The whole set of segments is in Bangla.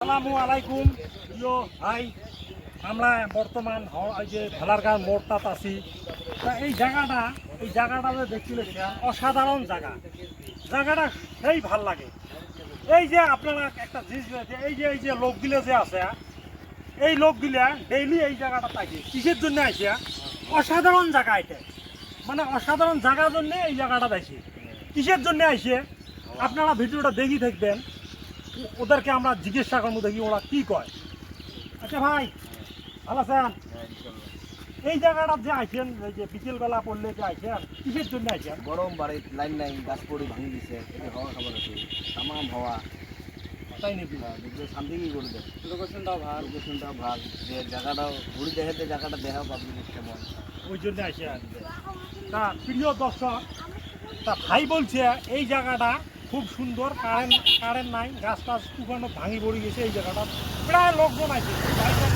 আসসালামু আলাইকুম প্রিয় ভাই, আমরা বর্তমান এই যে ভেলারগাঁ মোড়টাত আছি। তা এই জায়গাটা যে দেখছিল অসাধারণ জায়গাটা সেই ভাল লাগে। এই যে আপনারা একটা জিনিস রয়েছে, এই যে লোকগুলো যে আছে, এই লোকগুলা ডেইলি এই জায়গাটা থাকে কিসের জন্য আসে? অসাধারণ জায়গা এটা, মানে অসাধারণ জায়গার জন্য এই জায়গাটা দেখি। কিসের জন্য আসে আপনারা ভিডিওটা দেখি থাকবেন, ওদেরকে আমরা জিজ্ঞাসা করবো, দেখি ওরা কি কয়। আচ্ছা ভাই, ভালো আছেন? এই জায়গাটা যে আইছেন, এই যে বিকেলবেলা পড়লে যে আইছেন, কিসের জন্য আইছেন? গরম বাড়ির লাইন নাই, গাছ পড়ি ভাঙি দিছে, এটা হাওয়া খাবার আছে, তামাম হাওয়া। তাই নাকি? দেখবে শান্তি কি করে দেয়, লোকেশনটাও ভালো, লোকেশনটাও ভাল, যে জায়গাটাও ঘুরি দেখাতে জায়গাটা দেখাও পাবলিক কেমন, ওই জন্য আইছেন। তা প্রিয় দর্শক, তা ভাই বলছে এই জায়গাটা খুব সুন্দর, কারেন্ট নাই, গাছ টাছ টুকানো ভাঙি পড়ে গেছে। এই জায়গাটা প্রায় লোকজন আছে,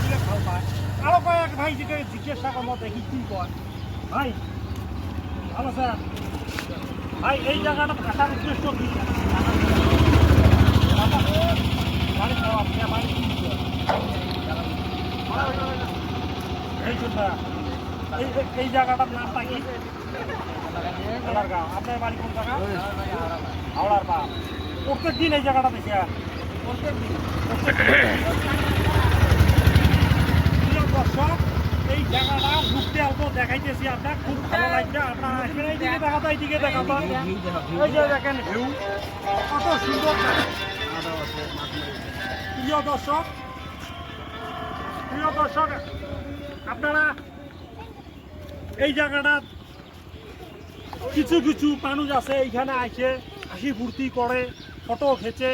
দিলে ভাল পায়। আরো কয়েক ভাই যেটা জিজ্ঞাসা করবো, দেখি কি কয়। ভাই ভালো স্যার, ভাই এই জায়গাটা আসার উদ্দেশ্য কি? বাড়ি খাওয়া, বাড়ি এই জন্য এই জায়গাটার নামটা কি? ভেলারগাঁ। আপনার বাড়ি কোন জায়গা? হাওড়ার পা। প্রত্যেক দিন এই জায়গাটা দেখে? প্রত্যেক দিন। দর্শক, এই জায়গাটা ঘুরতে আসবো, দেখাইতেছি আপনার, খুব ভালো লাগবে। আপনার আসবেন, এই দিকে দেখাতো, এই দিকে দেখাতো। এই যে দেখেন ভিউ, কত সুন্দর জায়গা। প্রিয় দর্শক, আপনারা এই জায়গাটা কিছু কিছু মানুষ আছে এইখানে আসে, হাসি ফুর্তি করে, ফটো খেঁচে,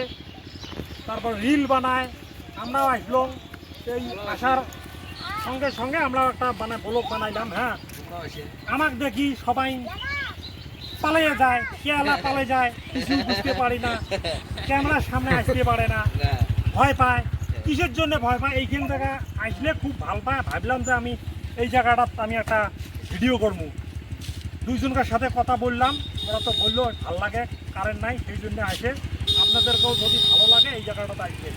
তারপর রিল বানায়। আমরাও আসলাম, এই আসার সঙ্গে সঙ্গে আমরা একটা ব্লগ বানাইলাম। হ্যাঁ, আমাকে দেখি সবাই পালিয়ে যায়, কেলা পালে যায়, কিছু বুঝতে পারি না, ক্যামেরার সামনে আসতে পারে না, ভয় পায়। কিসের জন্য ভয় পায়? এইখান থেকে আসলে খুব ভালো পায়। ভাবলাম যে আমি এই জায়গাটাত আমি একটা ভিডিও করবো। দুইজনকার সাথে কথা বললাম, ওরা তো বললো ভাল লাগে, কারেন্ট নাই, সেই জন্য আসে। আপনাদেরকেও যদি ভালো লাগে এই জায়গাটাতে আসবে।